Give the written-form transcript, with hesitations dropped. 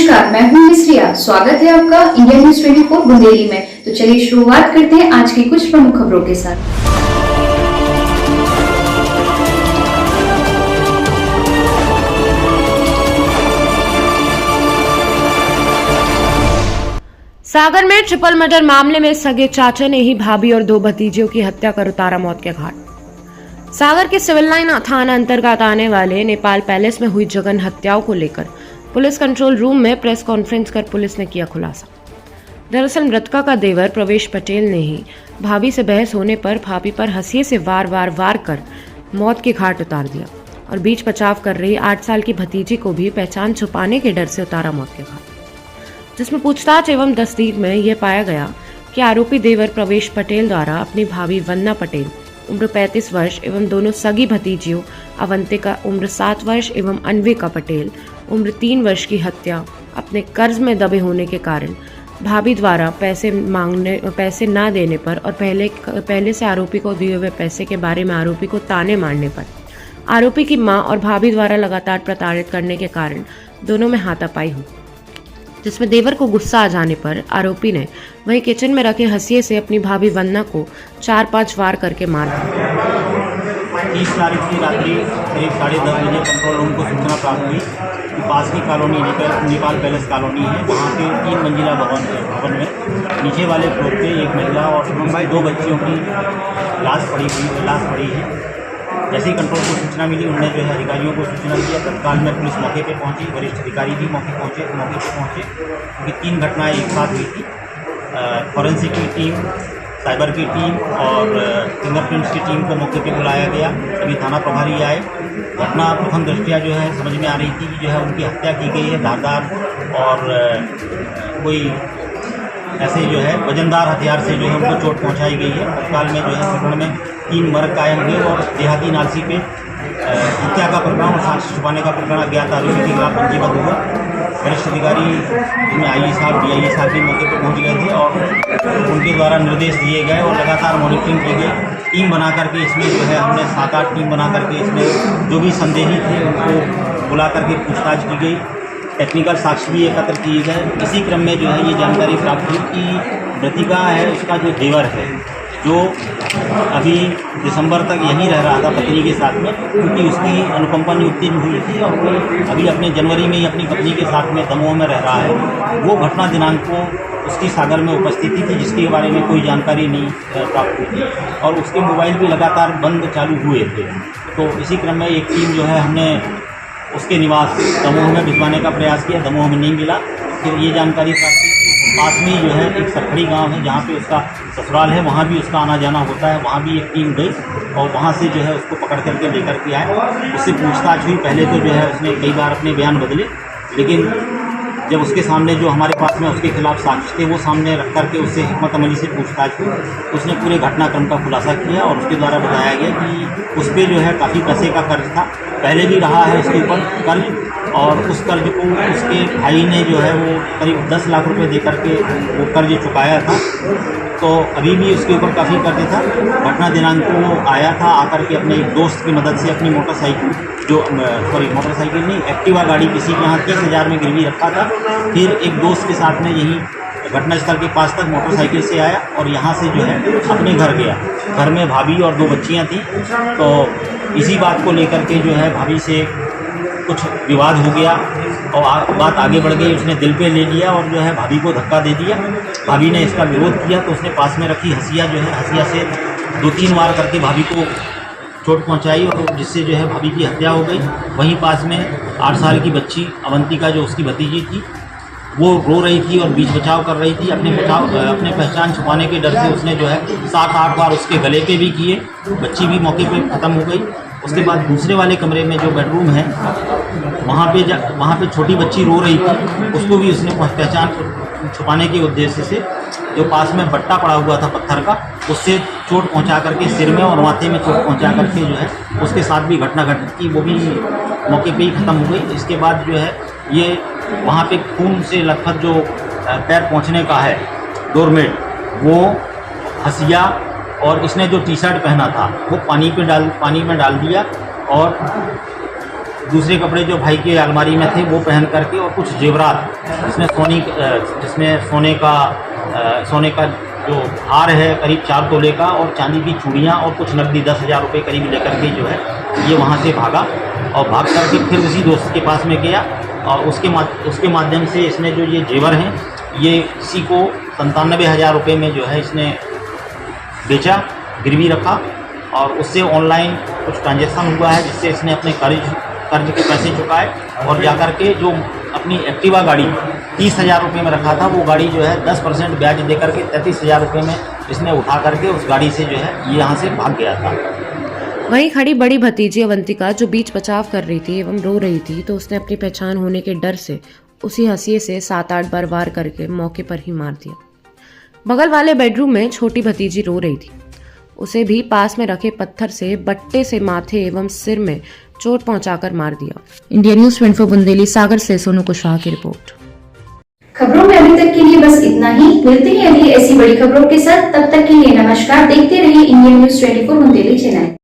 नमस्कार, मैं हूं मिस्रिया। स्वागत है आपका इंडिया न्यूज 24 बुंदेली में। तो चलिए शुरुआत करते हैं आज की कुछ प्रमुख खबरों के साथ। सागर में ट्रिपल मर्डर मामले में सगे चाचा ने ही भाभी और 2 भतीजियों की हत्या कर उतारा मौत के घाट। सागर के सिविल लाइन थाना अंतर्गत आने वाले नेपाल पैलेस में हुई जघन्य हत्याओं को लेकर पुलिस कंट्रोल रूम में प्रेस कॉन्फ्रेंस कर पुलिस ने किया खुलासा। दरअसल मृतका का देवर प्रवेश पटेल ने ही भाभी से बहस होने पर भाभी पर हंसिये से वार कर मौत के घाट उतार दिया और बीच बचाव कर रही 8 साल की भतीजी को भी पहचान छुपाने के डर से उतारा मौत के घाट, जिसमें पूछताछ एवं तस्दीक में यह पाया गया कि आरोपी देवर प्रवेश पटेल द्वारा अपनी भाभी वंदना पटेल उम्र 35 वर्ष एवं दोनों सगी भतीजियों अवंतिका उम्र 7 वर्ष एवं अन्विका पटेल उम्र 3 वर्ष की हत्या अपने कर्ज में दबे होने के कारण भाभी द्वारा पैसे ना देने पर और पहले से आरोपी को दिए हुए पैसे के बारे में आरोपी को ताने मारने पर आरोपी की मां और भाभी द्वारा लगातार प्रताड़ित करने के कारण दोनों में हाथापाई हुई, जिसमें देवर को गुस्सा आ जाने पर आरोपी ने वहीं किचन में रखे हंसिये से अपनी भाभी वंदना को 4-5 वार करके मार दिया। 30 तारीख की रात्रि करीब 10:30 बजे कंट्रोल रूम को सूचना प्राप्त हुई कि पास की कॉलोनी नेपाल पैलेस कॉलोनी है, वहाँ के 3 मंजिला भवन में नीचे वाले फ्लोर पे एक महिला और 2 बच्चियों की लाश पड़ी है। जैसे ही कंट्रोल को सूचना मिली, उन्होंने जो है अधिकारियों को सूचना दिया। तत्काल में पुलिस मौके पे पहुंची, वरिष्ठ अधिकारी भी मौके पे पहुंचे क्योंकि 3 घटनाएं एक साथ हुई थी। फॉरेंसिक की टीम, साइबर की टीम और फिंगरप्रिंट्स की टीम को मौके पे बुलाया गया। सभी थाना प्रभारी आए। घटना प्रथम दृष्टया जो है समझ में आ रही थी कि जो है उनकी हत्या की गई है धारदार और कोई ऐसे जो है वजनदार हथियार से जो है उनको चोट पहुंचाई गई है। तत्काल में जो है प्रकरण में 3 मर्ग कायम हुए और देहाती नालसी पे हत्या का प्रकरण और साक्ष्य छुपाने का प्रकरण अज्ञात आरोपी के खिलाफ पंजीबद्ध हुआ। वरिष्ठ अधिकारी जिसमें आई साहब DIE साहब भी मौके पर पहुँच गए थे और उनके द्वारा निर्देश दिए गए और लगातार मॉनिटरिंग की गई। टीम बना करके इसमें जो है हमने 7-8 टीम बना करके इसमें जो भी संदेही थे उनको बुला करके पूछताछ की गई। टेक्निकल साक्ष्य भी एकत्र किए गए। इसी क्रम में जो है ये जानकारी प्राप्त हुई कि मृतिका है उसका जो देवर है, जो अभी दिसंबर तक यहीं रह रहा था पत्नी के साथ में, क्योंकि उसकी अनुकंपा नियुक्ति हुई थी और वो अभी अपने जनवरी में ही अपनी पत्नी के साथ में दमोह में रह रहा है। वो घटना दिनांक को उसकी सागर में उपस्थिति थी, जिसके बारे में कोई जानकारी नहीं प्राप्त हुई थी और उसके मोबाइल भी लगातार बंद चालू हुए थे। तो इसी क्रम में एक टीम जो है हमने उसके निवास दमोह में भिजवाने का प्रयास किया, दमोह में नहीं मिला। फिर ये जानकारी प्राप्त की पास में जो है एक सरखड़ी गांव है जहाँ पे उसका ससुराल है, वहाँ भी उसका आना जाना होता है। वहाँ भी एक टीम गई और वहाँ से जो है उसको पकड़ करके लेकर के आए। उससे पूछताछ हुई। पहले तो जो है उसने कई बार अपने बयान बदले, लेकिन जब उसके सामने जो हमारे पास में उसके खिलाफ साक्ष्य थे वो सामने रख करके उससे हिकमत अमली से पूछताछ हुई। उसने पूरे घटनाक्रम का खुलासा किया और उसके द्वारा बताया गया कि उस पर जो है काफ़ी पैसे का कर्ज था, पहले भी रहा है उसके ऊपर कर्ज, और उस कर्ज को उसके भाई ने जो है वो करीब 10 लाख रुपए दे करके वो कर्ज चुकाया था। तो अभी भी उसके ऊपर काफ़ी कर्ज था। घटना दिनांक को वो आया था, आकर के अपने एक दोस्त की मदद से अपनी मोटरसाइकिल नहीं, एक्टिवा गाड़ी किसी के यहाँ 30,000 में गिरवी रखा था। फिर एक दोस्त के साथ में यहीं घटनास्थल के पास तक मोटरसाइकिल से आया और यहाँ से जो है अपने घर गया। घर में भाभी और 2 बच्चियाँ थीं। तो इसी बात को लेकर के जो है भाभी से कुछ विवाद हो गया और बात आगे बढ़ गई। उसने दिल पे ले लिया और जो है भाभी को धक्का दे दिया। भाभी ने इसका विरोध किया तो उसने पास में रखी हंसिया से 2-3 वार करके भाभी को चोट पहुंचाई और जिससे जो है भाभी की हत्या हो गई। वहीं पास में 8 साल की बच्ची अवंतिका जो उसकी भतीजी थी वो रो रही थी और बीच बचाव कर रही थी। अपने पहचान छुपाने के डर से उसने जो है 7-8 बार उसके गले पे भी किए। बच्ची भी मौके पे ख़त्म हो गई। उसके बाद दूसरे वाले कमरे में जो बेडरूम है वहाँ पे छोटी बच्ची रो रही थी, उसको भी उसने पहचान छुपाने के उद्देश्य से जो पास में बट्टा पड़ा हुआ था पत्थर का, उससे चोट पहुंचा करके सिर में और माथे में चोट पहुंचा करके जो है उसके साथ भी घटना घटित की, वो भी मौके पे ही ख़त्म हो गई। इसके बाद जो है ये वहाँ पे खून से लथपथ जो पैर पहुँचने का है डोरमेट, वो हंसिया और इसने जो टी-शर्ट पहना था वो पानी में डाल दिया और दूसरे कपड़े जो भाई के अलमारी में थे वो पहन करके और कुछ जेवरात जिसमें सोने का जो हार है करीब 4 तोले का और चांदी की चूड़ियाँ और कुछ नकदी 10,000 रुपये करीब लेकर के जो है ये वहाँ से भागा और भाग करके फिर उसी दोस्त के पास में गया और उसके माध्यम से इसने जो ये जेवर हैं ये इसी को 97,000 रुपये में जो है इसने बेचा, गिरवी रखा और उससे ऑनलाइन कुछ ट्रांजैक्शन हुआ है जिससे इसने अपने कर्ज के पैसे चुकाए और जाकर के जो अपनी एक्टिवा गाड़ी 30,000 रुपये में रखा था वो गाड़ी जो है 10% ब्याज दे करके 33,000 रुपये में इसने उठा करके उस गाड़ी से जो है ये यहाँ से भाग गया था। वहीं खड़ी बड़ी भतीजी अवंतिका जो बीच बचाव कर रही थी एवं रो रही थी तो उसने अपनी पहचान होने के डर से उसी हंसिए से 7-8 बार वार करके मौके पर ही मार दिया। बगल वाले बेडरूम में छोटी भतीजी रो रही थी, उसे भी पास में रखे पत्थर से बट्टे से माथे एवं सिर में चोट पहुंचाकर मार दिया। इंडिया न्यूज 24 बुंदेली सागर से सोनू कुशवाहा की रिपोर्ट। खबरों में अभी तक के लिए बस इतना ही। मिलते हैं अगली ऐसी बड़ी खबरों के साथ, तब तक के लिए नमस्कार। देखते रहिए इंडिया न्यूज 24 बुंदेली चैनल।